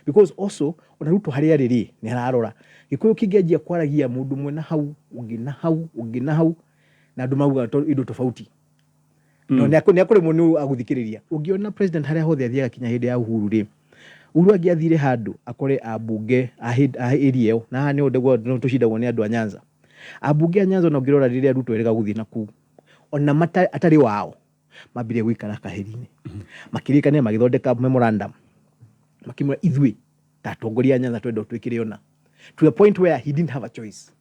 because also ona Ruto haria riri ni ararora Gikuyu kingianjia kwaragia mundu mwe na hau ungi na hau na andu mauga indo tofauti no ni akore munu aguthikiriria ungiona president haria hothe athiaga kinya hindi ya Uhuru ri Uhuru agiathire handu akore abunge a area yo na ni ndegwa no tucindagwo ni andu a Nyanza Ambunge a Nyanza no ngirora riria Ruto erega guthii na ku ona mata atari wao mabire gwikara kaheri-ini makirikania magithondeka memorandum makimura ithui ta tongoria Nyanza twenda twikire ona to the point where he didn't have a choice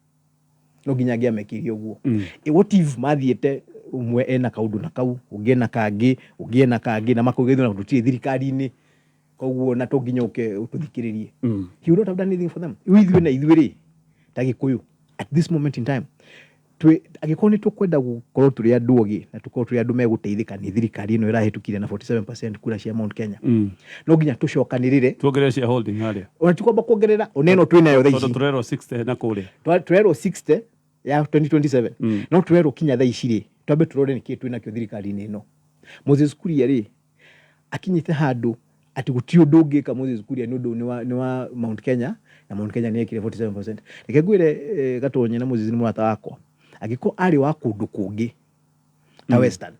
no ginya gia mekiri uguo what if mathiete umwe ena kaundu na kau ungie na kangi na makugethwa na tutie thirikari-ini koguo na to ginya ututhikiririe he would not have done anything for them ithui na ithui ri tagikuyu at this moment in time agikoni tukwenda gukorwo turi andu ogi na tukorwo turi andu meguteithika ni thirikari ino irahetukire na 47% kura cia Mount Kenya no ginya tucokanirire tuongerere cia holding haria unatikwamba kuongerera oneno twina yo thaici turero 60 na kuria turero 60 ya 2027 no turero kinya thaici ri twambe turore niki twina kio thirikari-ini ino Moses Kuria ri akinyite handu ati guti undu ungika Moses Kuria ni wa Mount Kenya na Mount Kenya ni ekire 47% reke ngwire gatonye na Moses ni mwata wakwa agiko ari wa kundu kungi ta Western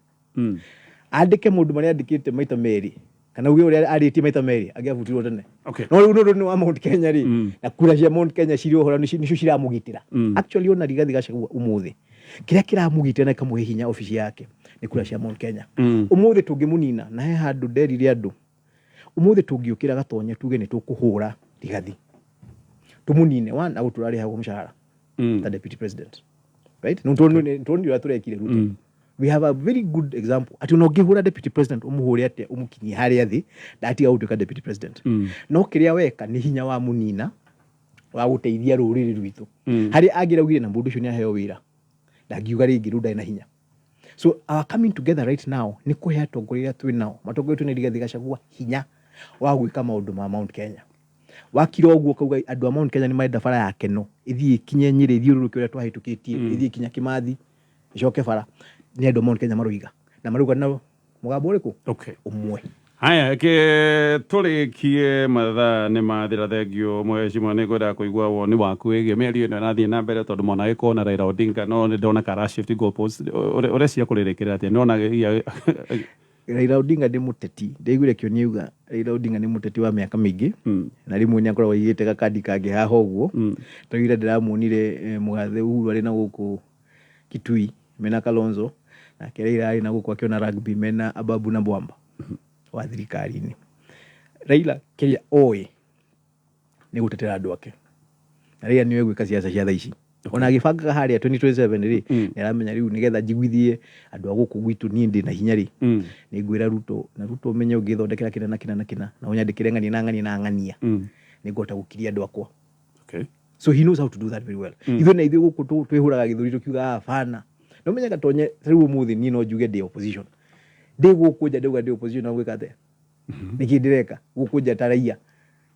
andike mundu mari andikite maita meri kana uge uri ariti maita meri agiavutirwo tene no ni wa Mount Kenya ri na kura cia Mount Kenya ciri ohora nicio ciramugitira actually ona Rigathi Gachagua umuthi kiria kiramugitira na kamuhe hinya ofisi yake ni kura cia Mount Kenya umuthi tungimunina na he handu nderire andu umuthi tungiukira gatonye tuge ni tukuhura Rigathi tumunine wana guturari hago mshahara ta deputy president right no tondi ya turekire Ruto we have a very good example ati no ngihura deputy president umuhure ate umukinyi hari athi dati autuka deputy president no kiria weka ni hinya wa munina wa guteithia ruriri rwitu hari agiraugire na mundu ucio ni aheo wira ndagiuga ringi ruda na hinya so our coming together right now ni kuhe atongoria twi nao matongoria tu ni Rigathi Gachagua hinya wa gwika maundu ma Mount Kenya wakira uguo kauga andu a Mount Kenya ni maenda bara yake no ithii kinye Nyeri thiururuke uria twahitukitie ithii kinya Kimathi icoke bara ni andu Mount Kenya maruiga na maruga na mugambo uriku umwe haya ke turikie mathaa ni mathira thengio mweshimwa ni gwenda kuigua woni waku wigie mĩario ĩno ĩrathiĩ na mbere tondu mona gĩkona Raila Odinga no nĩ ndona kara shift goalpost ũreciria kũrĩrĩkĩra atĩa nona Raila Odinga ndi muteti ndaiguire kio niuga Raila Odinga ni muteti wa miaka mingi na rimwe ni akoragwo yigite gakadi kange haha uguo tawira ndiramuonire mugathe Uhuru ari na guku Kitui mena Kalonzo na Raila ari na guku akiona rugby mena Ababu na Bwamba wa thirikari-ini Raila kiria oi ni gutetera andu ake Raila ni wegwika siasa cia thaici ona agibanga haria 2027 ri ni aramenya riu nigetha njiguithie andu aguku gwitu ni ndi na hinya ri ni ngwira Ruto na Ruto umenye ungithondekera kina na unyandikire ng'ania na ng'ania ni ngota gukiria andu akwa so he knows how to do that very well ithu na ithu guku twihuraga githuri tukiuga fana no menya gatonye riu umuthi ni no njuge ndi opposition ndi gukuja ndauga ndi opposition na gwikate nikindireka gukuja taraia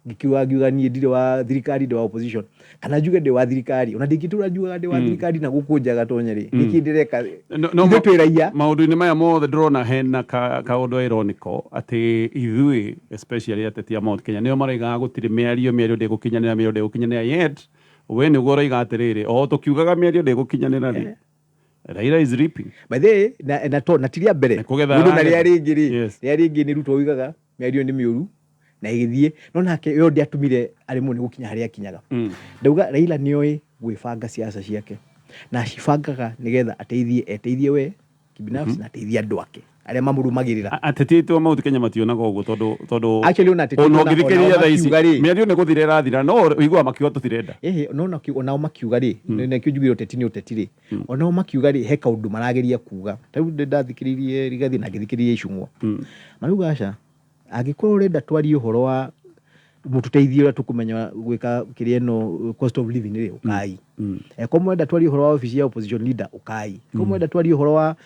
ngikiuga ni ndire wa thirikari ndi wa opposition kana njuge ndi wa thirikari ona ndikitura njuga ndi wa thirikari na gukuja gatonye ri nikindireka ithu twiraia maundu-ini maya mothe ndrona hena kaundu ironico ati ithui especially ateti a Mount Kenya nio maraigaga gutiri mĩario ndigukinyanira yet we niguo uraiga atiriri o tukiugaga mĩario ndigukinyanira ri Raila is reaping by the na tiria mbere mundu na ria ringi ni Ruto wigaga mĩario ni miuru na igithie no nake yo ndi atumire ari mu ni gukinya haria kinyaga ndauga Raila nioi gwibanga siasa ciake na cibangaga nigetha ateithie we kibinafsi na ateithie andu ake aria mamurumagirira ateti tu Mount Kenya mationaga uguo tondu actually ona ateti ona ngithikiriria thaici mĩario ni guthire rathira no uigua makiuga tutirenda no ona makiuga ri ne kiujugiro uteti ni uteti ri ona makiuga ri he kaundu marageria kuga tau ndathikiririe Rigathi na ngithikiririe icungwa maruga aca agikorwo urenda twari uhoro wa mututeithie ura tukumenya gwika kiria no cost of living ri ukai ko mwenda twari uhoro wa office ya opposition leader ukai ko mwenda twari uhoro wa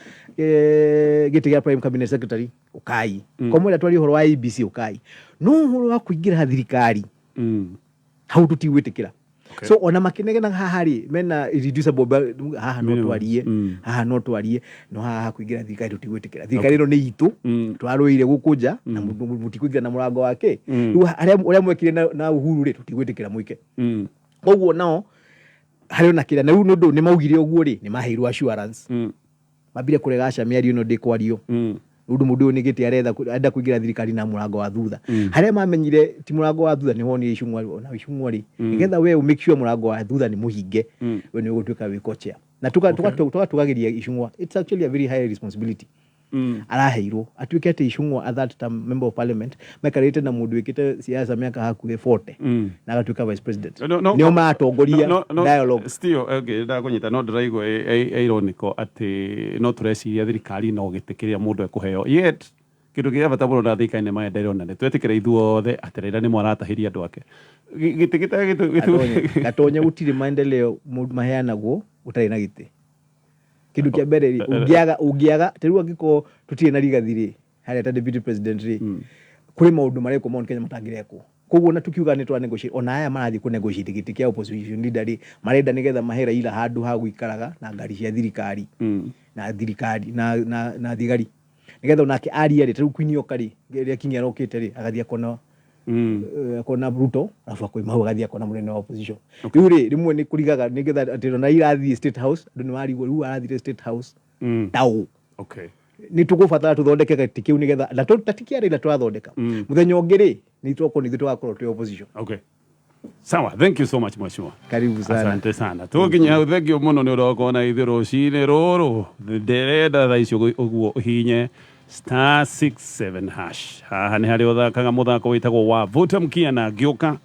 gitiga prime cabinet secretary ukai ko mwenda twari uhoro wa IBC ukai no uhoro wa kuingira thirikari hau tutiwitikira so ona makinegena haha ri mena irreducible haha no twarie no haha kuingira thirikari tutigwitikira thirikari no ni itu twaruire gukuja na mutikuingira na murango wake riu aria mwekire na Uhuru ri tutigwitikira muike koguo nao hari na kira na riu ndu ni maugire uguo ri ni maheirwo assurance mabire kuregaca mĩario no ndikwario Undu mundu ni giti arenda kuingira thirikari na murango wa thutha haria mamenyire ti murango wa thutha ni woni icungwa na icungwa ri nigetha we make sure murango wa thutha ni muhinge we ni ugutuika wi kocha na tugagiria icungwa. It's actually a very high responsibility araheirwo atuike ati icungwa at that time member of parliament mekarite na mundu wikite siasa miaka hakuhe 40 na agatuika vice president ni matongoria dialogue still okay da kunyita no ndiraigwa ironico ati no tureciria thirikari no gitikiria mundu ekuheo yet kindu kia bata muno na thikaine ma ndirona ni twetikira ithuothe atirira ni mwaratahiria andu ake gitikita gatonye gutiri maendeleo maheanagwo utari na giti kindu kia mbere ungiaga teru angiko tutire na rigathiri haria ta deputy president ri kuri maundu mareko Mount Kenya matangireko koguo na tukiuga ni twa negotiate ona aya marathi ku negotiate giti kia opposition leader ri marenda nigetha mahera ila handu ha guikaraga na ngari cia thirikari na thirikari na thigari nigetha onake aria ri teru kwinio kari ria kinya rokite ri agathia kona kona Ruto alafu akoima agathia kona munene wa opposition riu ri rimwe ni kurigaga nigetha atino na irathi state house andu ni wari riu arathire state house tau okay ni tugubatara tuthondeke gati kiu nigetha na tatikiara ila twathondeka muthenya ungiri ni twako ni twakorwo twi opposition. Okay, sawa, thank you so much mheshimiwa, karibu sana, asante sana. Tuginya thank you muno ni urokona ithiro cine roro ndirenda tha icio uguo hinye *67# haha ni hari uthakaga muthako witagwo wa vuta mkia na ngioka